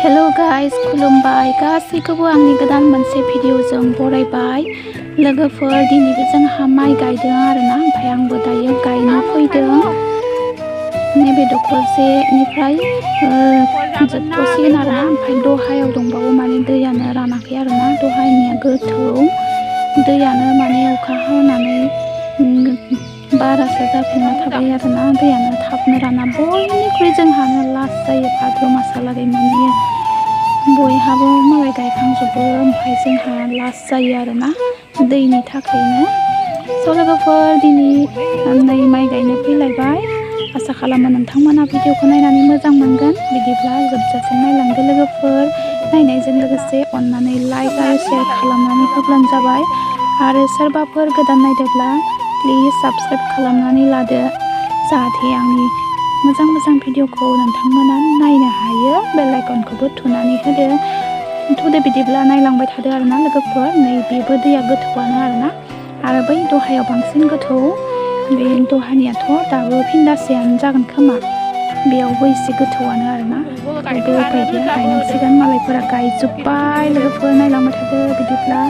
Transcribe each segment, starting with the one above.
hello guys खुलुमबाय गासैखौबो आंनि गोदान मोनसे भिडिअजों बरायबाय लोगोफोर दिनैबो जोंहा माइ गायदों आरोना ओमफ्राय आंबो दायो गायनो फैदों नैबे दखरसेनिफ्राय जोबथ'सिगोन आरोना ओमफ्राय दहायाव दंबावो माने दैयानो रानाखै आरोना दहायनिया गोथौ दैयानो माने अखा हानानै बारासो जाफिनना थाबाय आरोना दैयानो थाबनो राना बयनिख्रुइ जोंहानो लास्ट जायो भाद्र मासालागै मोनहैयो बयहाबो मालाय गायखांजोबो ओमफ्राय जोंहा लास्ट जायो आरोना दैनि थाखायनो स' लोगोफोर दिनै नै माइ गायनो फैलायबाय आसा खालामो नोंथांमोना भिडिअखौ नायनानै मोजां मोनगोन बिदिब्ला जोबजासिम नायलांदो लोगोफोर नायनायजों लोगोसे अननानै लाइक आरो शेयार खालामनानै होब्लानो जाबाय आरो सोरबाफोर गोदान नायदोंब्ला प्लिज साबस्क्राइब खालामनानै लादो जाहाथे आंनि मोजां भिडिअखौ नोंथांमोना नायनो हायो बेल आइकनखौबो थुनानै होदो बिदिब्ला नायलांबाय थादो आरोना लोगोफोर नै बेबो दैया गोथौआनो आरोना आरो बै दहायाव बांसिन गोथौ बे दहानियाथ' दाबो फिनदासेयानो जागोन खोमा बेयावबो एसे गोथौआनो आरोना बे उपाय गैया गायनांसिगोन मालायफोरा गायजोब्बाय लोगोफोर नायलांबाय थादो बिदिब्ला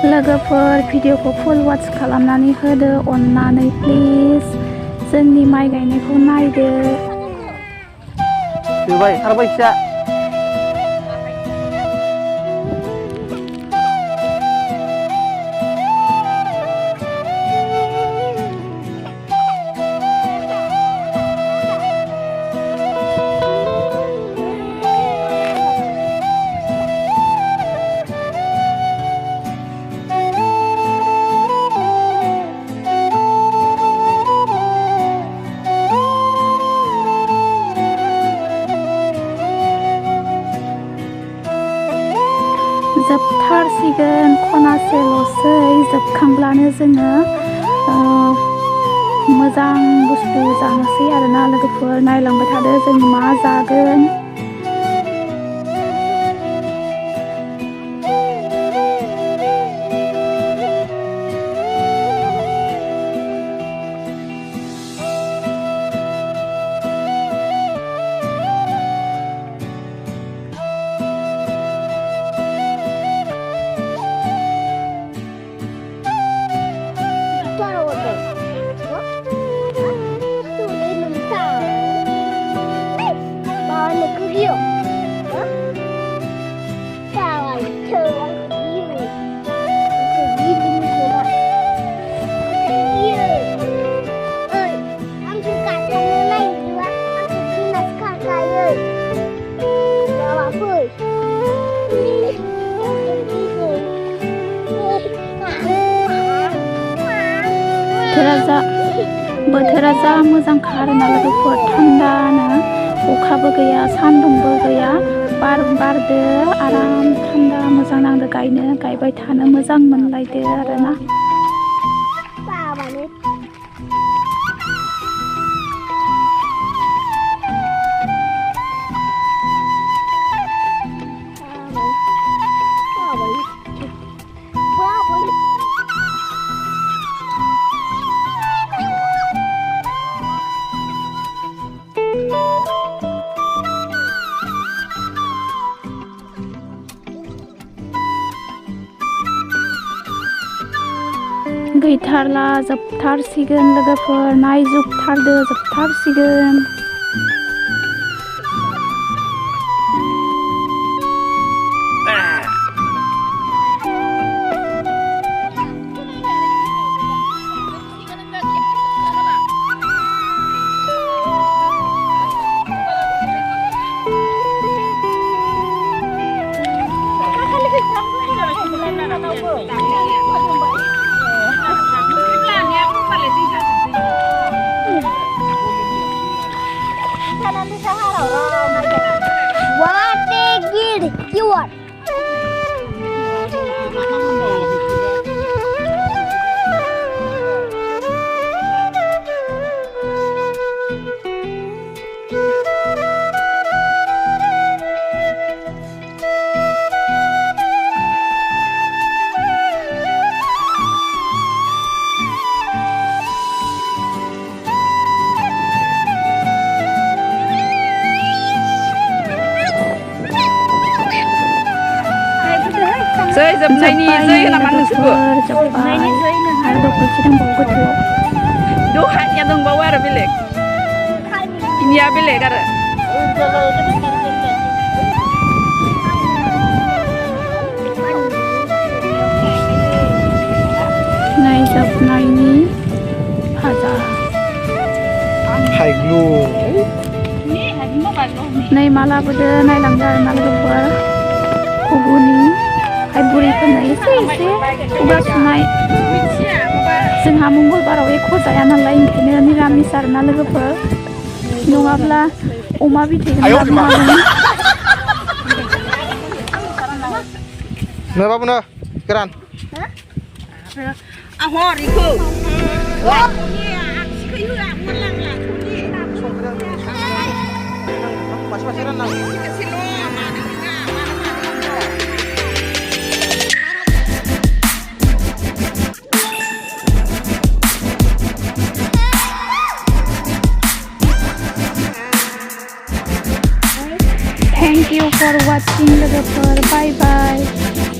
लोगोफोर भिडिअखौ फुल वाच खालामनानै होदो अननानै प्लिज जोंनि माइ गायनायखौ नायदो जोबथारसिगोन खनासेल'सै जोबखांब्लानो जोङो मोजां बुस्थु जानोसै आरोना लोगोफोर नायलांबाय थादो जों मा जागोन बोथोरा जा मोजांखा आरोना लोगोफोर थान्दानो अखाबो गैया सान्दुंबो गैया बारदो आराम थान्दा मोजां नांदो गायनो गायबाय थानो मोजां मोनलायदो आरोना गैथारला जोबथारसिगोन लोगोफोर नायजोबथारदो जोबथारसिगोन जोबनायनि जै नामा नोंसोरबो जोब्बाय आरो दखरसे दंबावो गोथौआव दहानिया दंबावो आरो बेलेग इनिया बेलेग आरो नै जोबनायनि भाजा हाइग्लु नै मा लाबोदो नायलांदो आरो ना लोगोफोर गुबुननि बुरैफोरनो एसे खुगा सुनाय जोंहा मंगलबाराव एख' जाया नालाय ओंखायनो निरामिस आरो ना लोगोफोर नङाब्ला अमा बिथैखौनो लाबोनो हागौमोन नो बाबुनो गोरान आहरिखौ Thank you for watching लोगोफोर बाय बाय